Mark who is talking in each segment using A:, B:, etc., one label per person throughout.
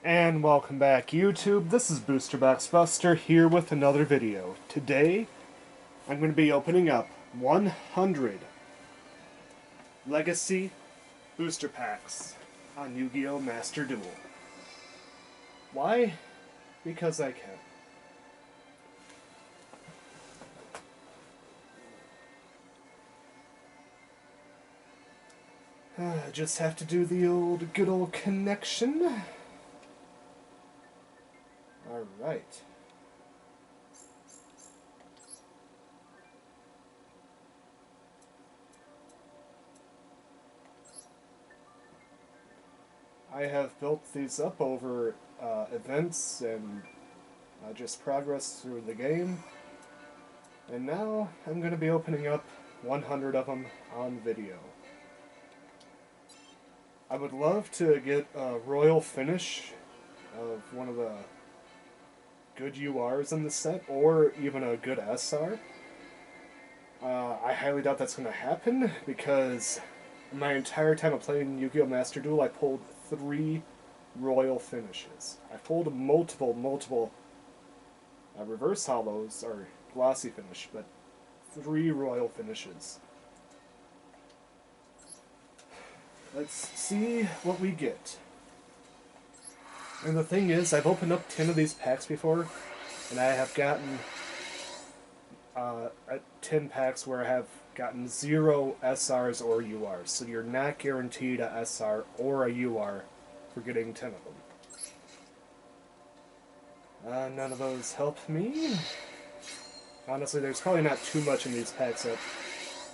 A: And welcome back, YouTube. This is Booster Box Buster here with another video. Today, I'm going to be opening up 100 Legacy Booster Packs on Yu-Gi-Oh! Master Duel. Why? Because I can. Just have to do the good old connection. Alright. I have built these up over events and just progress through the game. And now I'm going to be opening up 100 of them on video. I would love to get a royal finish of one of the good URs in the set, or even a good SR. I highly doubt that's going to happen, because my entire time of playing Yu-Gi-Oh! Master Duel, I pulled 3 royal finishes. I pulled multiple reverse hollows, or glossy finish, but 3 royal finishes. Let's see what we get. And the thing is, I've opened up 10 of these packs before, and I have gotten 10 packs where I have gotten 0 SRs or URs. So you're not guaranteed a SR or a UR for getting 10 of them. None of those help me. Honestly, there's probably not too much in these packs that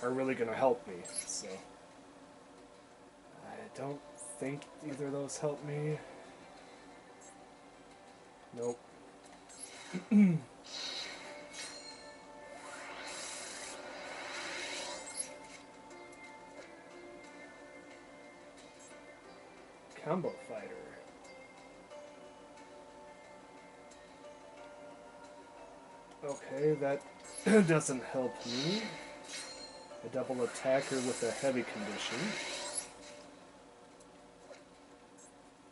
A: are really going to help me, so I don't think either of those help me. Nope. Combo Fighter. Okay, that doesn't help me. A double attacker with a heavy condition.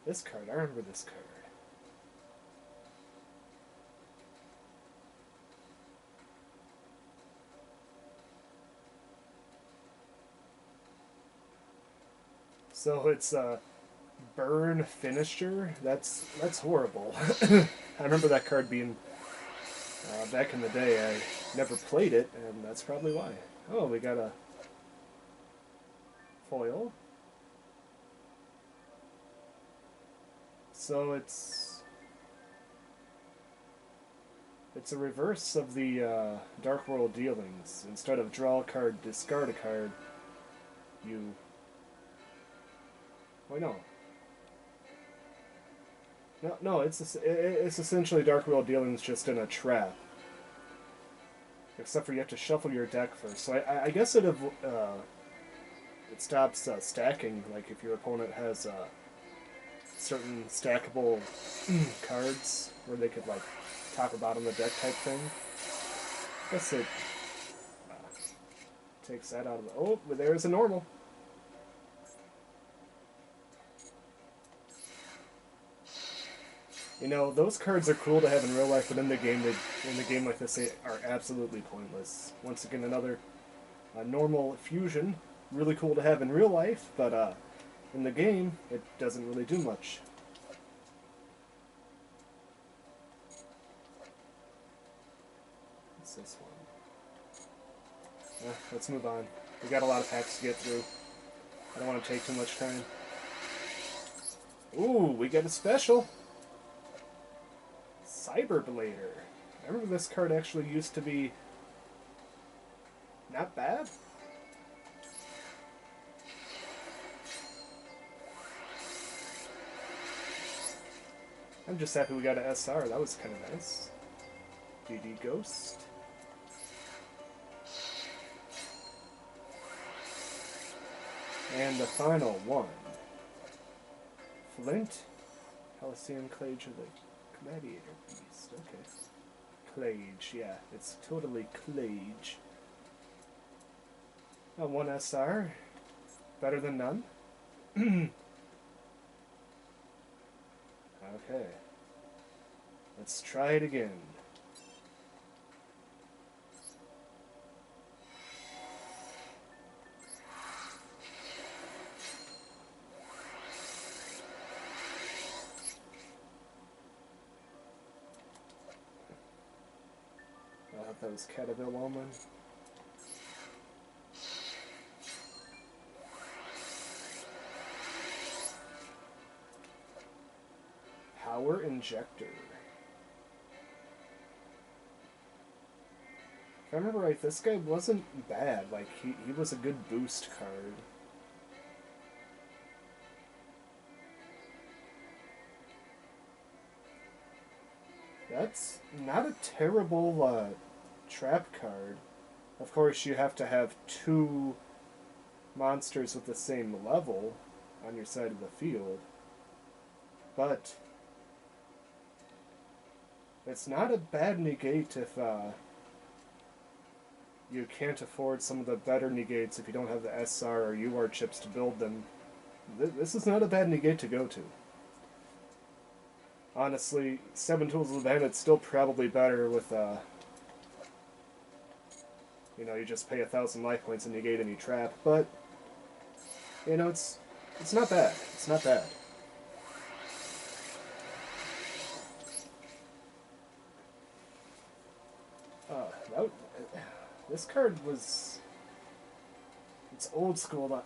A: This card, I remember this card. So it's a burn finisher. That's horrible. I remember that card being back in the day. I never played it, and that's probably why. Oh, we got a foil. So it's a reverse of the Dark World dealings. Instead of draw a card, discard a card, you... Wait, no. No, it's essentially Dark World dealings just in a trap. Except for you have to shuffle your deck first. So I guess it stops stacking. Like if your opponent has certain stackable cards where they could like top or bottom the deck type thing. I guess it takes that out of the... Oh, but there's a normal. You know, those cards are cool to have in real life, but in the game, like this, they are absolutely pointless. Once again, another normal fusion, really cool to have in real life, but in the game, it doesn't really do much. What's this one? Let's move on. We got a lot of packs to get through. I don't want to take too much time. Ooh, we got a special! Cyberblader. I remember this card actually used to be not bad. I'm just happy we got an SR. That was kind of nice. GD Ghost. And the final one. Flint. Halcyon Clage of the Gladiator Beast. Okay. Clage, yeah. It's totally Clage. One SR. Better than none. Okay. Let's try it again. I thought that was Caterpillar Woman. Power Injector. If I remember right, this guy wasn't bad. Like, he was a good boost card. That's not a terrible trap card. Of course, you have to have two monsters with the same level on your side of the field. But it's not a bad negate if you can't afford some of the better negates if you don't have the SR or UR chips to build them. This is not a bad negate to go to. Honestly, 7 Tools of the Bandit's still probably better with, you just pay 1,000 life points and negate any trap, but, it's not bad. It's not bad. This card was... It's old school.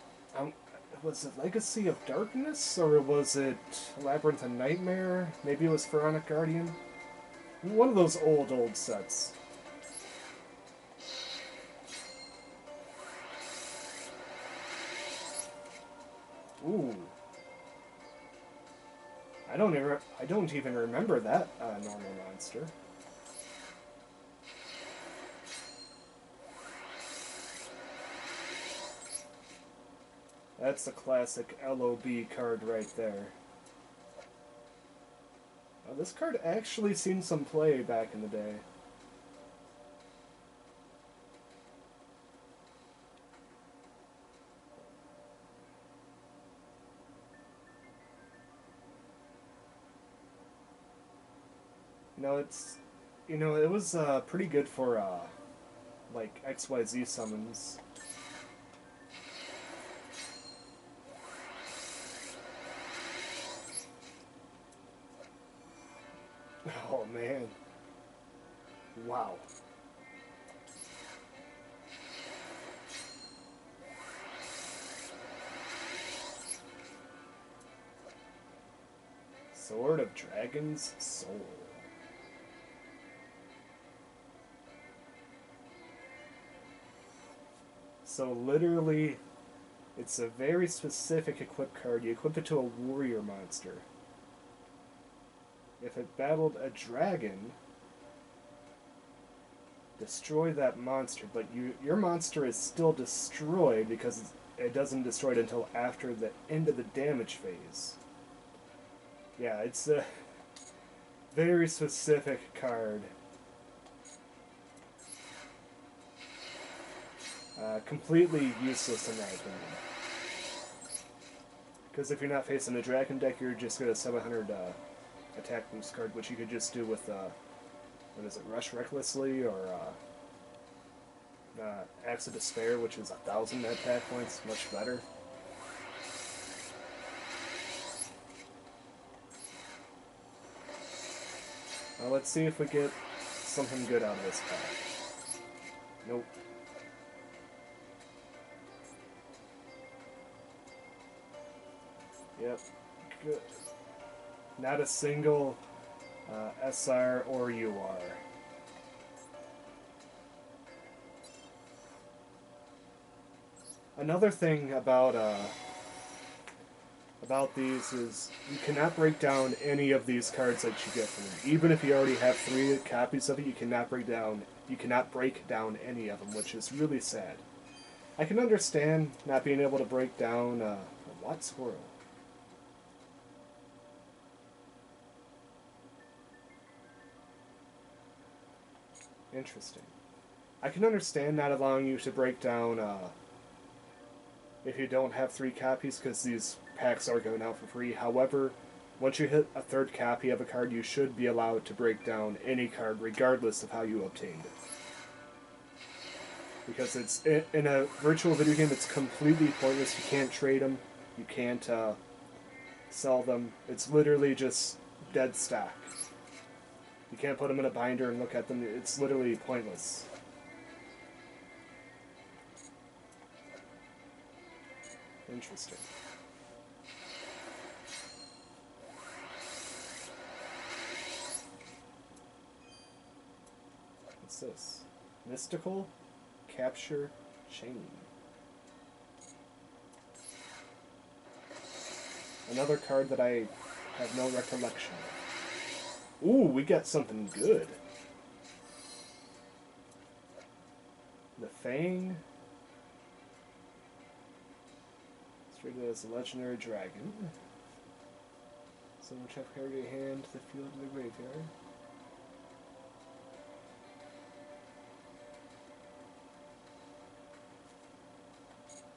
A: Was it Legacy of Darkness, or was it Labyrinth of Nightmare? Maybe it was Pharaonic Guardian? One of those old sets. Ooh. I don't even remember that normal monster. That's the classic LOB card right there. This card actually seen some play back in the day. It was pretty good for like XYZ summons. Oh man. Wow. Sword of Dragon's Soul. So literally, it's a very specific equip card. You equip it to a warrior monster. If it battled a dragon, destroy that monster, but your monster is still destroyed because it doesn't destroy it until after the end of the damage phase. Yeah, it's a very specific card. Completely useless in my opinion. Because if you're not facing a dragon deck, you're just going to 700 attack boost card, which you could just do with, what is it, Rush Recklessly, or Axe of Despair, which is 1,000 attack points, much better. Well, let's see if we get something good out of this pack. Nope. Yep. Good. Not a single SR or UR. Another thing about these is you cannot break down any of these cards that you get from them. Even if you already have 3 copies of it, you cannot break down any of them, which is really sad. I can understand not being able to break down a what squirrel. Interesting. I can understand not allowing you to break down if you don't have 3 copies, because these packs are going out for free. However, Once you hit a third copy of a card, you should be allowed to break down any card regardless of how you obtained it. Because it's in a virtual video game, it's completely pointless. You can't trade them. You can't sell them. It's literally just dead stock. You can't put them in a binder and look at them. It's literally pointless. Interesting. What's this? Mystical Capture Chain. Another card that I have no recollection of. Ooh, we got something good. The Fang. It's treated as a legendary dragon. So much have carried a hand to the field of the graveyard.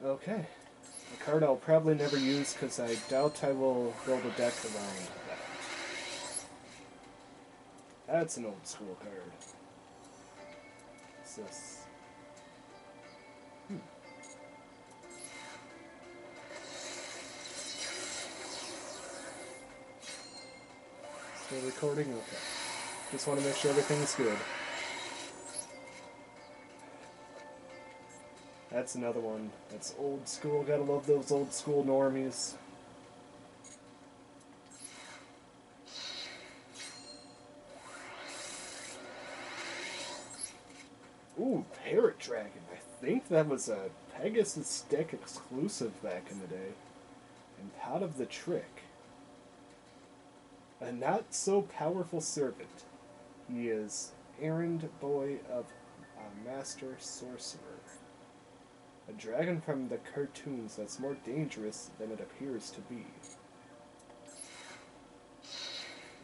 A: Okay. A card I'll probably never use because I doubt I will build a deck around that. That's an old school card. What's this? Still recording? Okay. Just want to make sure everything's good. That's another one. That's old school. Gotta love those old school normies. Ooh, Parrot Dragon. I think that was a Pegasus deck exclusive back in the day. And Pot of the Trick. A not-so-powerful servant. He is errand boy of a master sorcerer. A dragon from the cartoons that's more dangerous than it appears to be.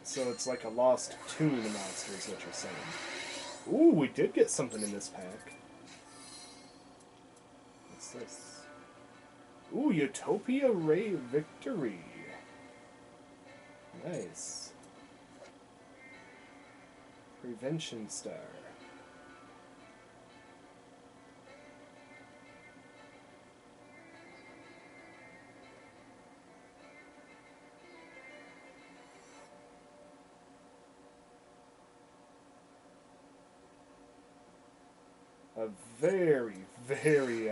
A: So it's like a lost tune monster is what you're saying. Ooh, we did get something in this pack. What's this? Ooh, Utopia Ray Victory. Nice. Prevention Star. A very, very,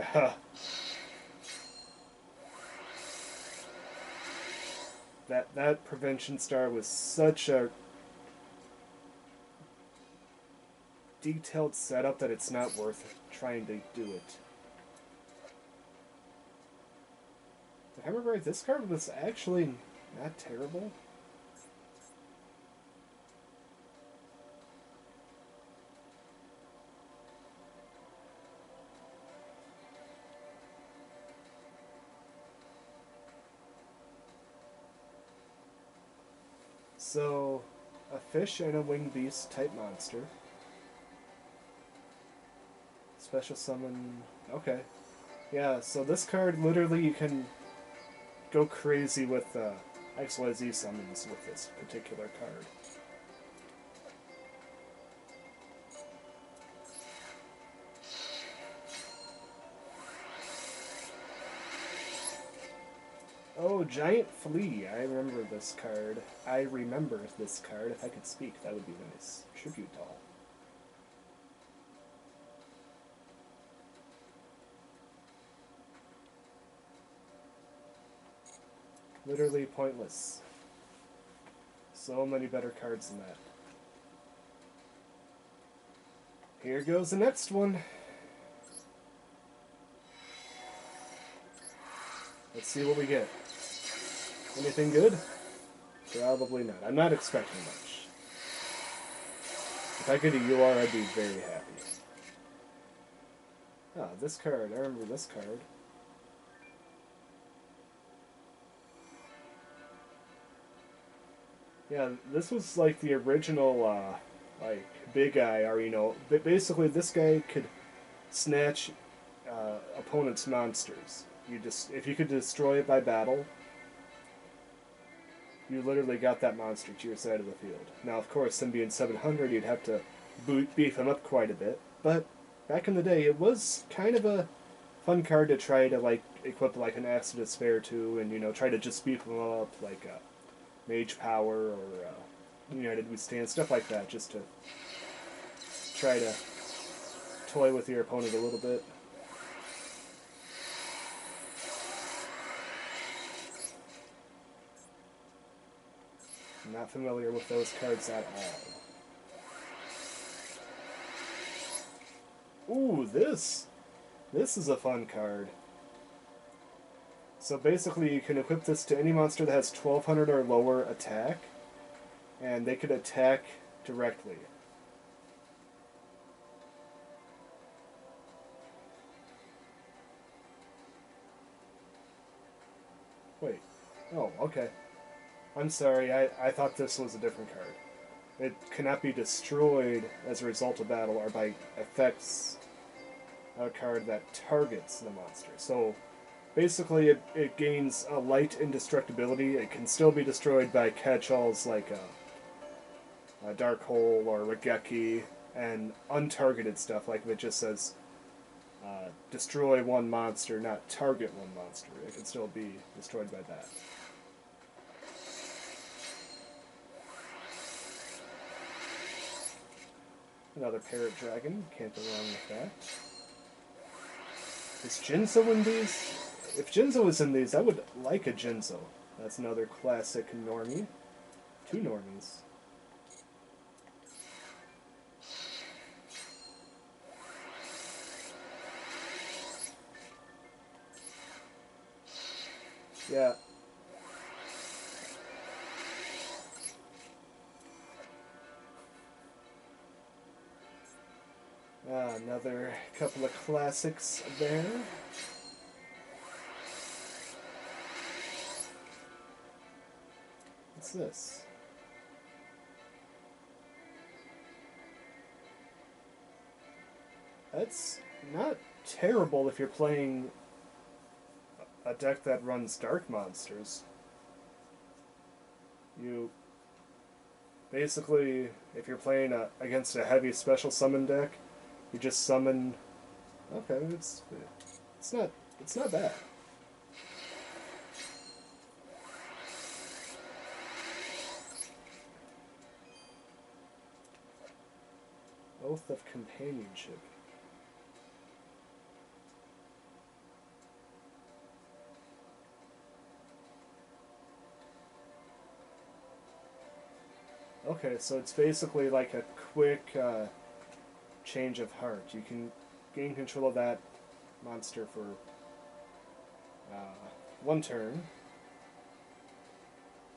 A: that Prevention Star was such a detailed setup that it's not worth trying to do it. If I remember right, this card was actually not terrible. So, a fish and a winged beast type monster. Special summon. Okay. Yeah, so this card, literally, you can go crazy with XYZ summons with this particular card. Oh, Giant Flea. I remember this card. If I could speak, that would be nice. Tribute Doll. Literally pointless. So many better cards than that. Here goes the next one. Let's see what we get. Anything good? Probably not. I'm not expecting much. If I get a UR, I'd be very happy. Ah, this card. I remember this card. Yeah, this was like the original, like, big guy, or, you know, basically this guy could snatch opponent's monsters. If you could destroy it by battle, you literally got that monster to your side of the field. Now, of course, him being 700, you'd have to beef him up quite a bit, but back in the day, it was kind of a fun card to try to, like, equip, like, an Axe of Despair to, and, you know, try to just beef him up, like, Mage Power or United We Stand, stuff like that, just to try to toy with your opponent a little bit. I'm not familiar with those cards at all. Ooh, this is a fun card. So basically you can equip this to any monster that has 1200 or lower attack, and they could attack directly. Wait. Oh, okay. I'm sorry, I thought this was a different card. It cannot be destroyed as a result of battle or by effects a card that targets the monster. So basically it gains a light indestructibility. It can still be destroyed by catch-alls like a Dark Hole or Regeki, and untargeted stuff like if it just says destroy one monster, not target one monster. It can still be destroyed by that. Another Parrot Dragon, can't go wrong with that. Is Jinzo in these? If Jinzo was in these, I would like a Jinzo. That's another classic normie. Two normies. Yeah. Another couple of classics there. What's this? That's not terrible if you're playing a deck that runs dark monsters. You basically, if you're playing against a heavy special summon deck, you just summon. Okay, it's not bad. Oath of Companionship. Okay, so it's basically like a quick change of heart. You can gain control of that monster for one turn.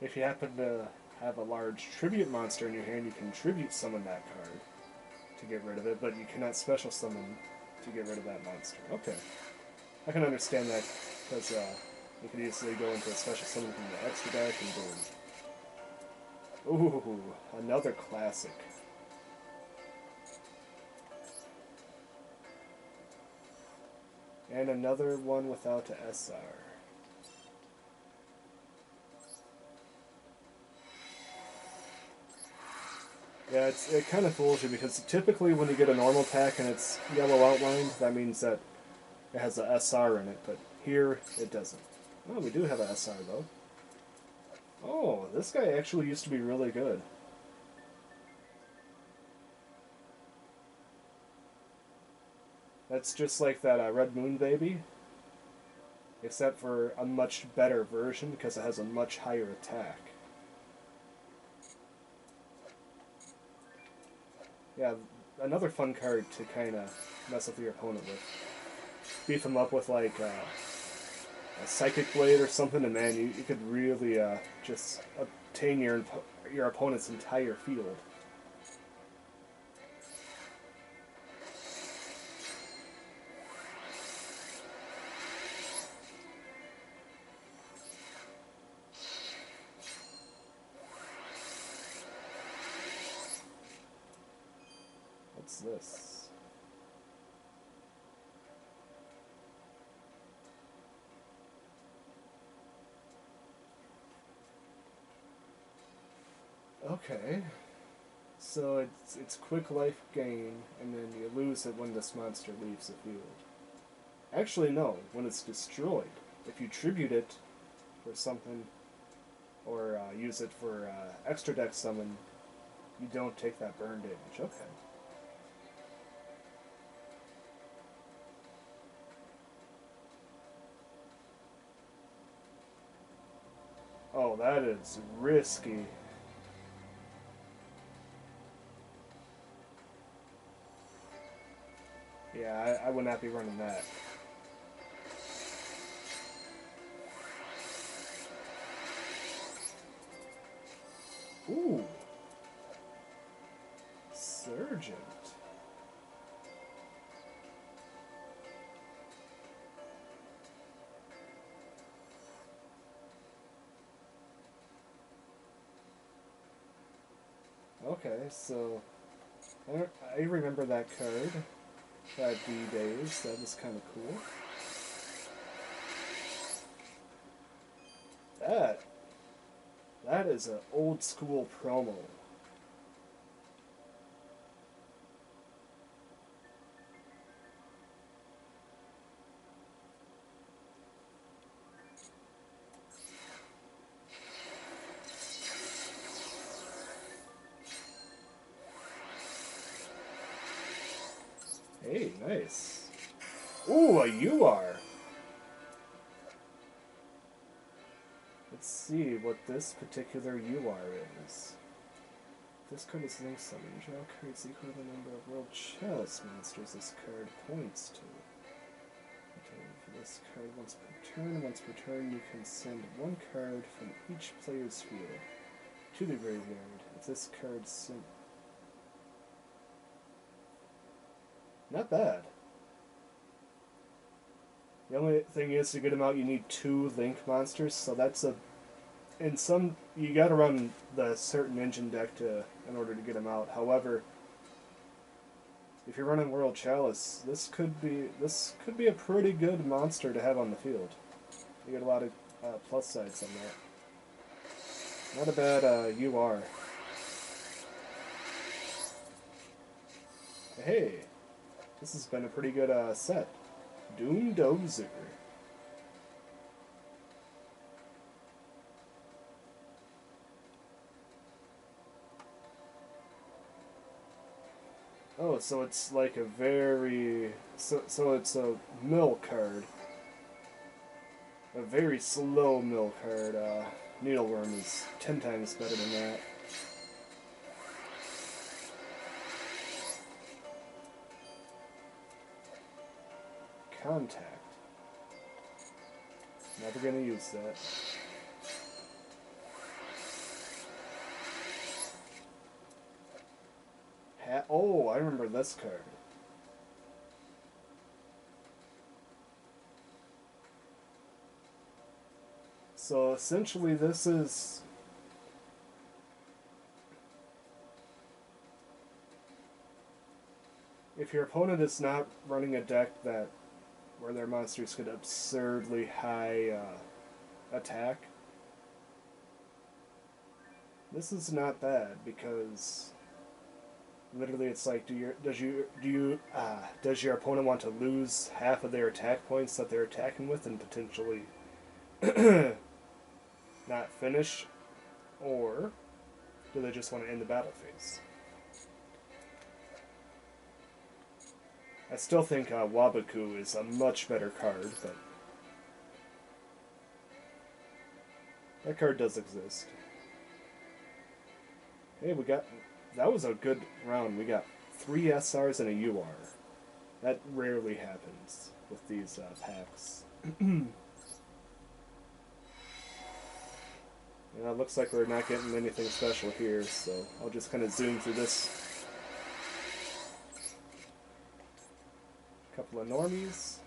A: If you happen to have a large tribute monster in your hand, you can tribute summon that card to get rid of it, but you cannot special summon to get rid of that monster. Okay. I can understand that, because you could easily go into a special summon from the extra deck and boom. Ooh, another classic. And another one without a SR. Yeah, it kind of fools you, because typically when you get a normal pack and it's yellow outlined, that means that it has a SR in it, but here it doesn't. Oh, we do have a SR though. Oh, this guy actually used to be really good. That's just like that Red Moon Baby, except for a much better version because it has a much higher attack. Yeah, another fun card to kind of mess with your opponent with. Beef him up with like a Psychic Blade or something, and man, you could really just obtain your opponent's entire field. What's this? Okay. So it's quick life gain, and then you lose it when this monster leaves the field. Actually, no. When it's destroyed, if you tribute it for something, or use it for extra deck summon, you don't take that burn damage. Okay. Oh, that is risky. Yeah, I would not be running that. Ooh. Surgent. Okay, so I remember that card. That D-Days. That was kind of cool. That that is an old school promo. Hey, nice. Ooh, a UR. Let's see what this particular UR is. This card is linked summon. Draw cards equal to the number of World Chalice monsters this card points to. Okay, for this card once per turn you can send one card from each player's field to the graveyard. If this card sent... Not bad. The only thing is, to get them out you need 2 Link monsters, so that's a... In some... You gotta run the certain engine deck in order to get them out. However, if you're running World Chalice, this could be a pretty good monster to have on the field. You get a lot of plus sides on that. Not a bad UR. Hey, this has been a pretty good set. Doom Dozer. Oh, so it's like a very... So it's a mill card. A very slow mill card. Needleworm is 10 times better than that. Contact. Never gonna use that. Oh, I remember this card. So essentially this is... If your opponent is not running a deck where their monsters get absurdly high attack, this is not bad, because literally it's like, does your opponent want to lose half of their attack points that they're attacking with and potentially not finish, or do they just want to end the battle phase? I still think Wabaku is a much better card, but that card does exist. Hey, that was a good round. We got 3 SRs and a UR. That rarely happens with these packs. And it looks like we're not getting anything special here, so I'll just kind of zoom through this. Couple of normies.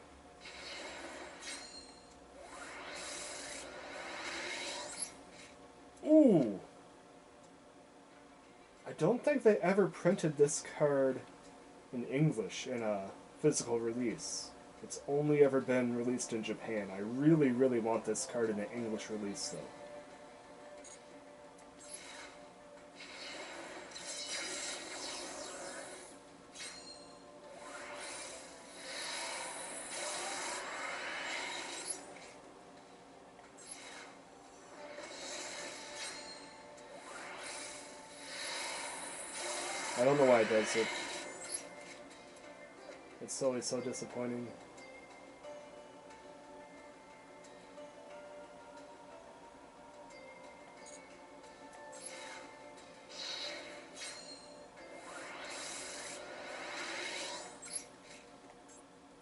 A: Ooh! I don't think they ever printed this card in English in a physical release. It's only ever been released in Japan. I really, really want this card in an English release, though. I don't know why it does it. It's always so disappointing.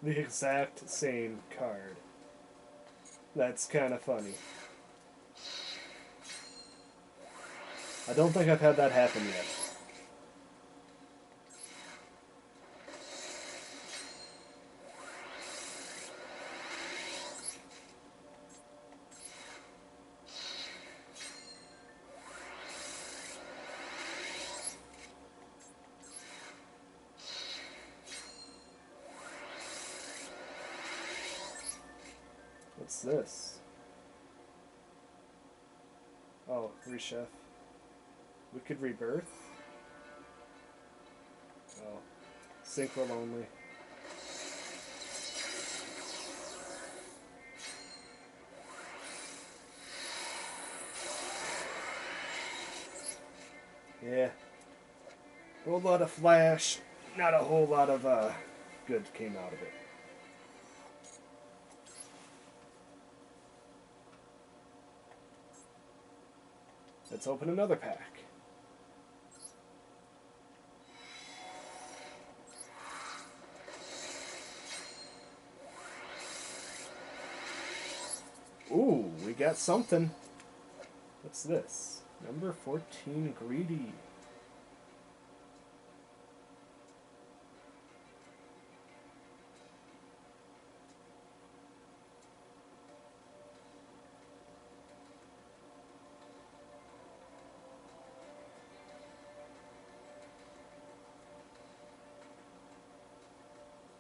A: The exact same card. That's kind of funny. I don't think I've had that happen yet. What's this? Oh, Rechef. Wicked Rebirth? Oh. Synchro Lonely. Yeah. A whole lot of flash, not a whole lot of good came out of it. Let's open another pack. Ooh, we got something. What's this? Number 14, Greedy.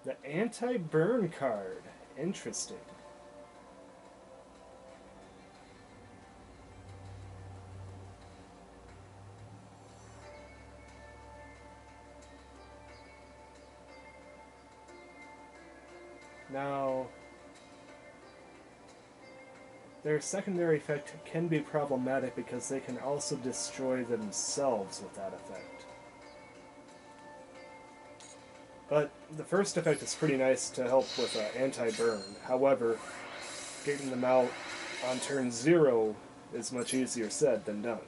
A: The anti-burn card. Interesting. Now, their secondary effect can be problematic because they can also destroy themselves with that effect. But the first effect is pretty nice to help with anti-burn. However, getting them out on turn 0 is much easier said than done.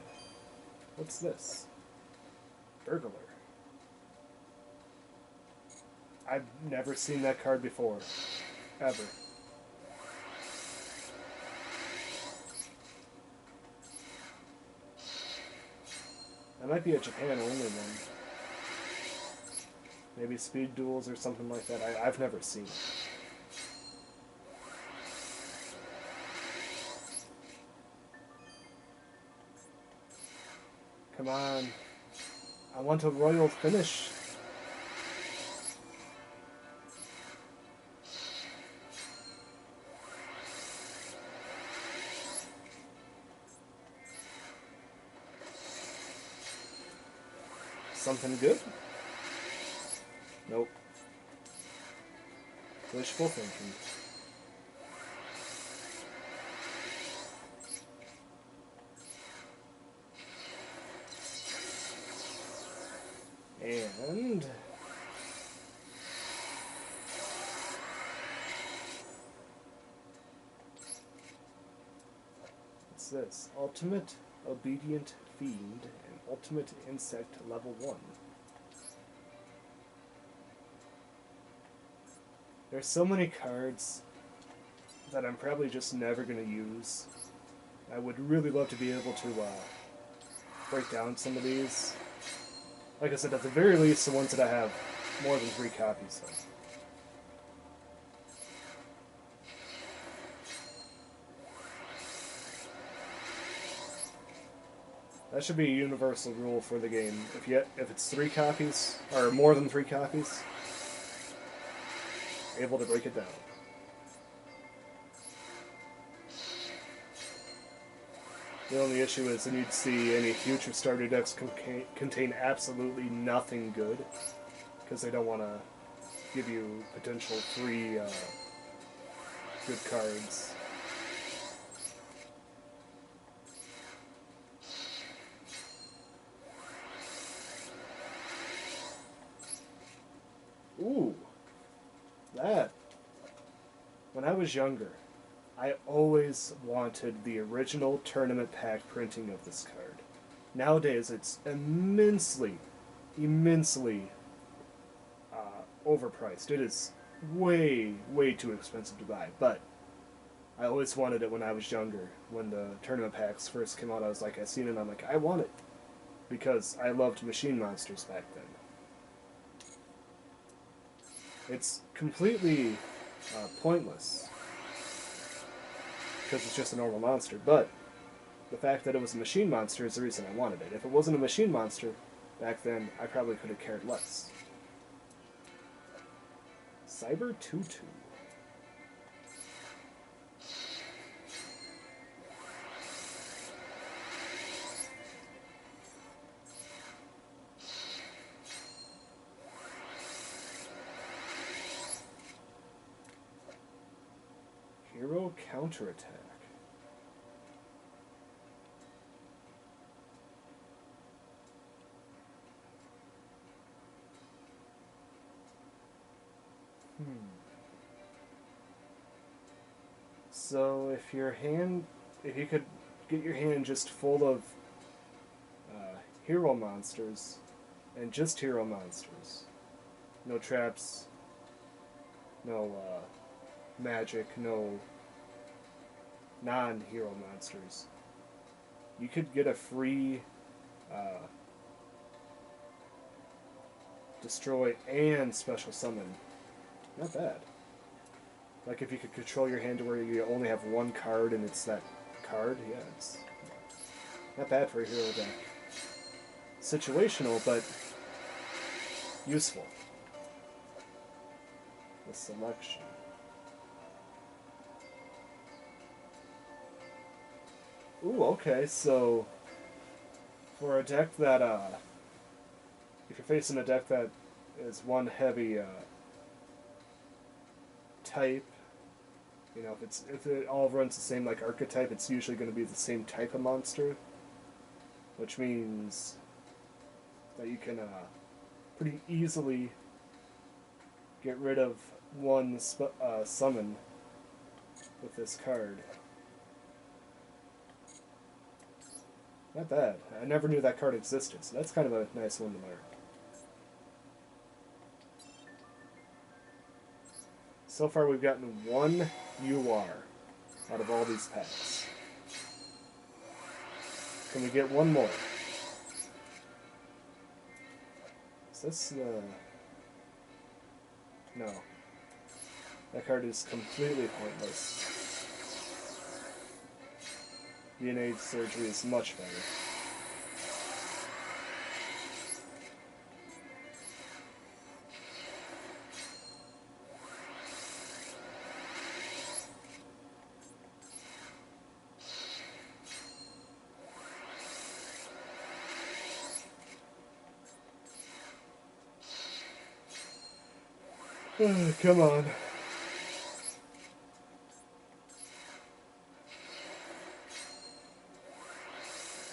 A: What's this? Burglar. I've never seen that card before. Ever. That might be a Japan only one. Maybe Speed Duels or something like that. I've never seen it. Come on. I want a royal finish. Something good? Nope. Wishful thinking. And what's this? Ultimate Obedient Fiend and Ultimate Insect level 1. There's so many cards that I'm probably just never going to use. I would really love to be able to break down some of these. Like I said, at the very least, the ones that I have more than 3 copies of. That should be a universal rule for the game. If it's 3 copies, or more than 3 copies, you're able to break it down. The only issue is then you'd see any future starter decks contain absolutely nothing good, because they don't want to give you potential free good cards. Ooh, that. When I was younger, I always wanted the original tournament pack printing of this card. Nowadays, it's immensely overpriced. It is way too expensive to buy, but I always wanted it when I was younger. When the tournament packs first came out, I was like, I seen it and I'm like, I want it. Because I loved Machine Monsters back then. It's completely pointless. Because it's just a normal monster, but the fact that it was a machine monster is the reason I wanted it. If it wasn't a machine monster back then, I probably could have cared less. Cyber Tutu. Hero Counterattack. So if you could get your hand just full of hero monsters, and just hero monsters, no traps, no magic, no non-hero monsters, you could get a free destroy and special summon. Not bad. Like if you could control your hand to where you only have one card and it's that card, yeah, it's not bad for a hero deck. Situational, but useful. The selection. Ooh, okay, so for a deck that, if you're facing a deck that is one heavy type, you know, if it all runs the same like archetype, it's usually going to be the same type of monster, which means that you can pretty easily get rid of one summon with this card. Not bad. I never knew that card existed, so that's kind of a nice one to mark. So far we've gotten one UR out of all these packs. Can we get one more? Is this no. That card is completely pointless. DNA surgery is much better. Come on.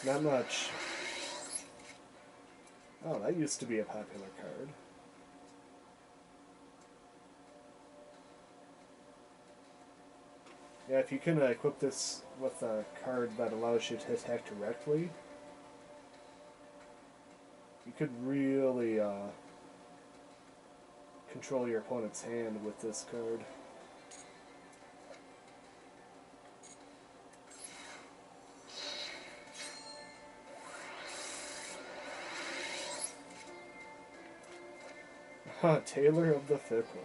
A: Not much. Oh, that used to be a popular card. Yeah, if you can equip this with a card that allows you to attack directly, you could really control your opponent's hand with this card. Tailor of the Fickle.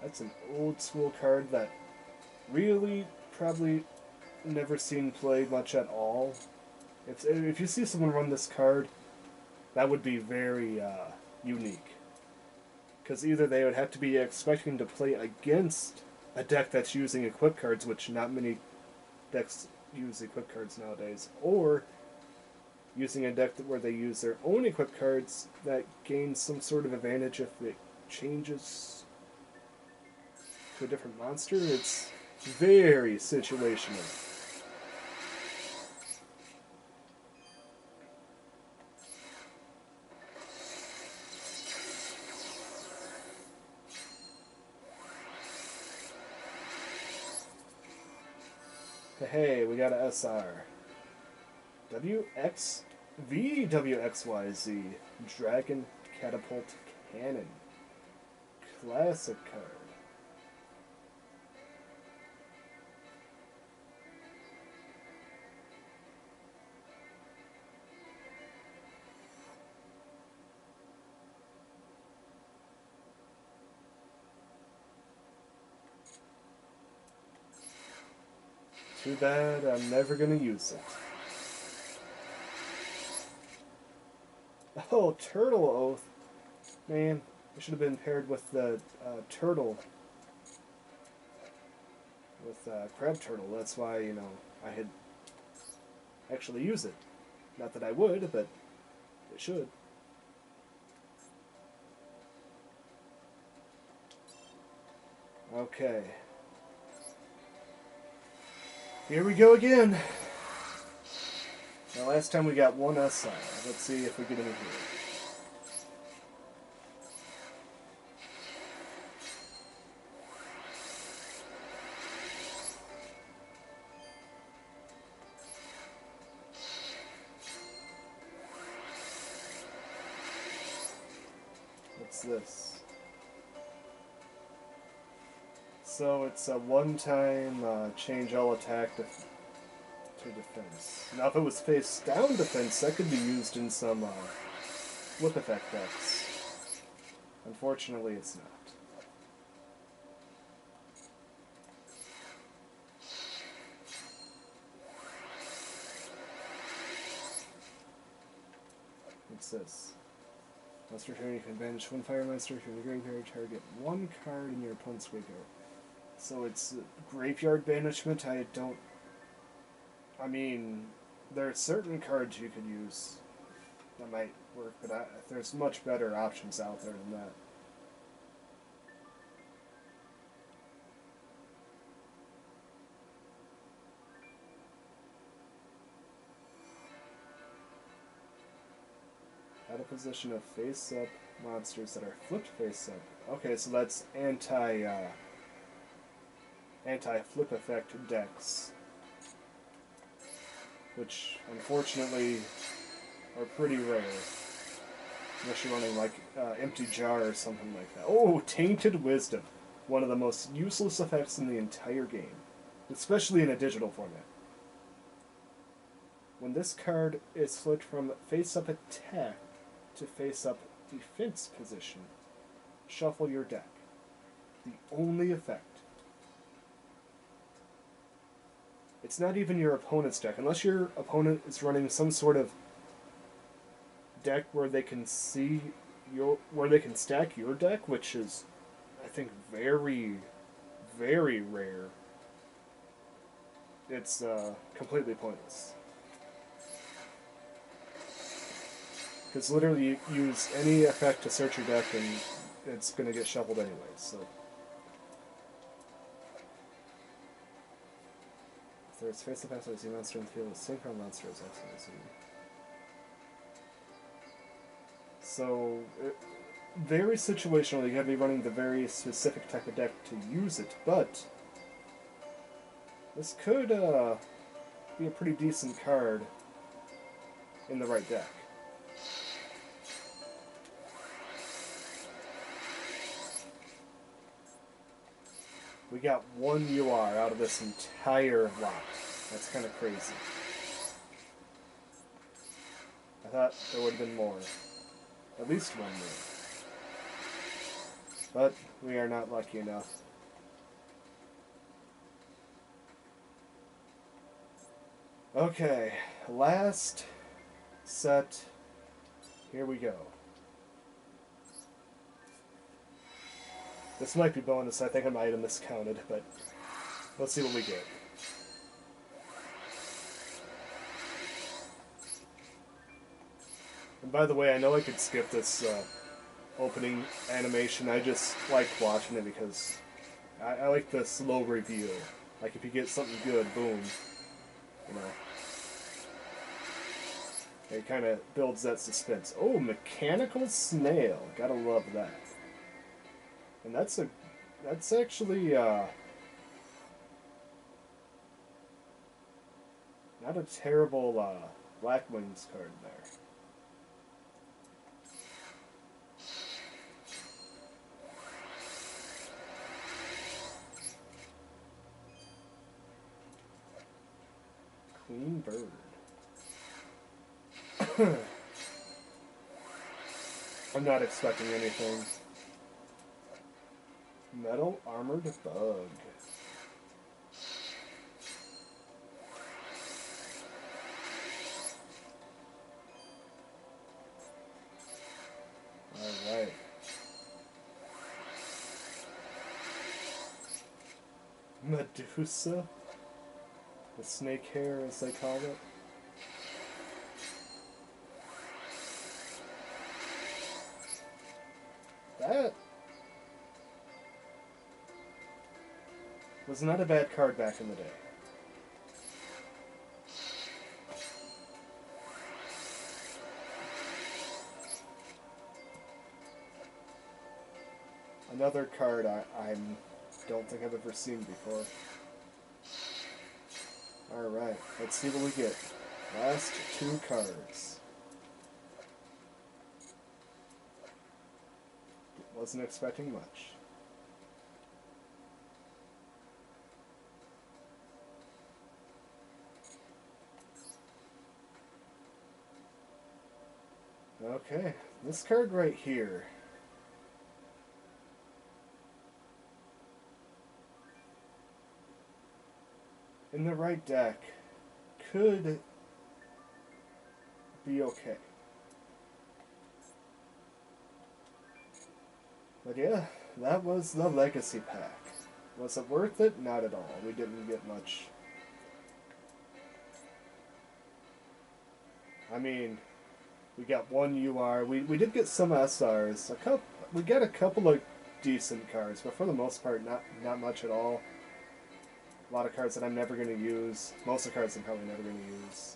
A: That's an old school card that really probably never seen played much at all. If you see someone run this card, that would be very unique. Because either they would have to be expecting to play against a deck that's using equip cards, which not many decks use equip cards nowadays, or using a deck where they use their own equip cards that gain some sort of advantage if it changes to a different monster. It's very situational. Hey, we got a SR. VWXYZ. Dragon Catapult Cannon. Classic card. Too bad I'm never gonna use it. Oh, Turtle Oath. Man, it should have been paired with the turtle. With Crab Turtle. That's why, you know, I had actually use it. Not that I would, but it should. Okay. Here we go again. Now, last time we got one SI. Let's see if we get any here. What's this? So it's a one-time change all attack to defense. Now, if it was face down defense, that could be used in some flip effect decks. Unfortunately, it's not. What's this? Monster turn, you can banish one fire monster from the graveyard, target one card in your opponent's graveyard. So it's graveyard banishment. I mean, there are certain cards you could use that might work, but there's much better options out there than that. Out of position of face-up monsters that are flipped face-up. Okay, so that's anti-flip effect decks, which unfortunately are pretty rare. Unless you're running like Empty Jar or something like that. Oh, Tainted Wisdom. One of the most useless effects in the entire game. Especially in a digital format. When this card is flipped from face-up attack to face-up defense position, shuffle your deck. The only effect. It's not even your opponent's deck. Unless your opponent is running some sort of deck where they can stack your deck, which is, I think, very, very rare. It's completely pointless. Because literally you use any effect to search your deck and it's going to get shuffled anyway, so. If there's face up after the monster in the field, the synchro monster is also so, very situational, you gotta be running the very specific type of deck to use it, but this could be a pretty decent card in the right deck. We got one UR out of this entire lot. That's kind of crazy. I thought there would have been more. At least one more. But we are not lucky enough. Okay, last set. Here we go. This might be bonus. I think I might have miscounted, but let's see what we get. And by the way, I know I could skip this opening animation. I just like watching it because I like the slow reveal. Like if you get something good, boom, you know. It kind of builds that suspense. Oh, Mechanical Snail. Gotta love that. And that's actually Not a terrible Black Wings card there. Queen Bird. I'm not expecting anything. Metal Armored Bug. Alright. Medusa? The snake hair, as they call it. That was not a bad card back in the day. Another card I don't think I've ever seen before. Alright, let's see what we get. Last two cards. Wasn't expecting much. Okay, this card right here. In the right deck, could be okay. But yeah, that was the Legacy Pack. Was it worth it? Not at all. We didn't get much. I mean, we got one UR. We did get some SRs. We got a couple of decent cards, but for the most part, not much at all. A lot of cards that I'm never going to use. Most of the cards I'm probably never going to use.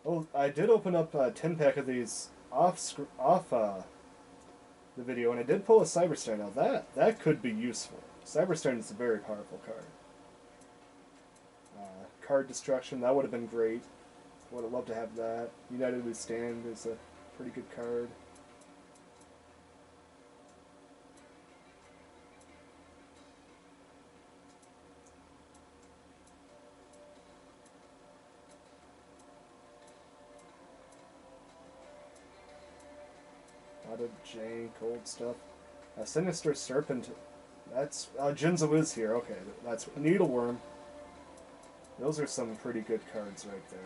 A: Oh, I did open up a 10-pack of these off the video, and I did pull a Cyberstar. Now that could be useful. Cyberstar is a very powerful card. Card Destruction, that would have been great. Would have loved to have that. United We Stand is a pretty good card. A lot of jank, old stuff. Sinister Serpent. That's Jinzo is here. Okay, that's Needleworm. Those are some pretty good cards right there.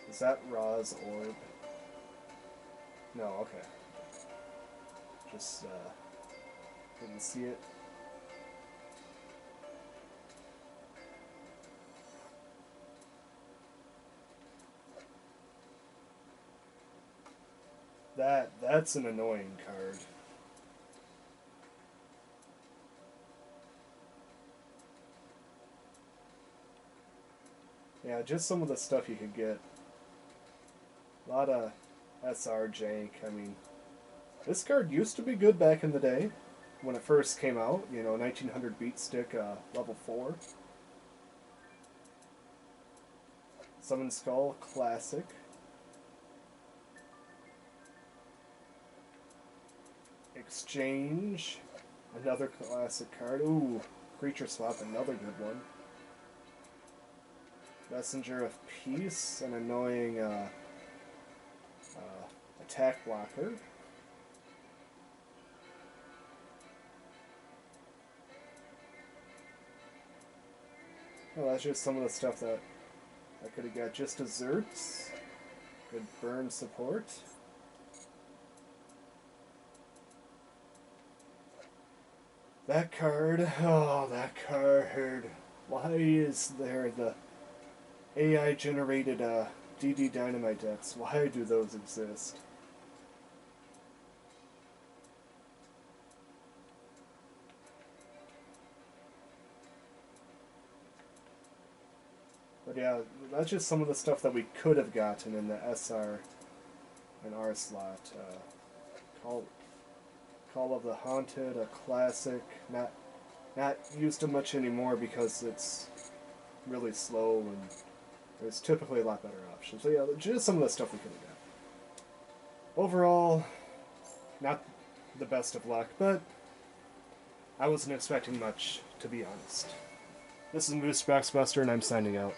A: Is that Ra's Orb? No, okay. Just didn't see it. That's an annoying card. Yeah, just some of the stuff you could get. A lot of SR jank. I mean, this card used to be good back in the day when it first came out. You know, 1900 beat stick, level 4. Summon Skull, classic. Exchange, another classic card. Ooh, Creature Swap, another good one. Messenger of Peace, an annoying attack blocker. Well, that's just some of the stuff that I could have got. Just Desserts, good burn support. That card, oh, that card. Why is there the AI generated DD Dynamite decks? Why do those exist? But yeah, that's just some of the stuff that we could have gotten in the SR and R slot. Call of the Haunted, a classic, not used too much anymore because it's really slow and there's typically a lot better options. So yeah, just some of the stuff we could have got. Overall, not the best of luck, but I wasn't expecting much, to be honest. This is Moose Boxbuster, and I'm signing out.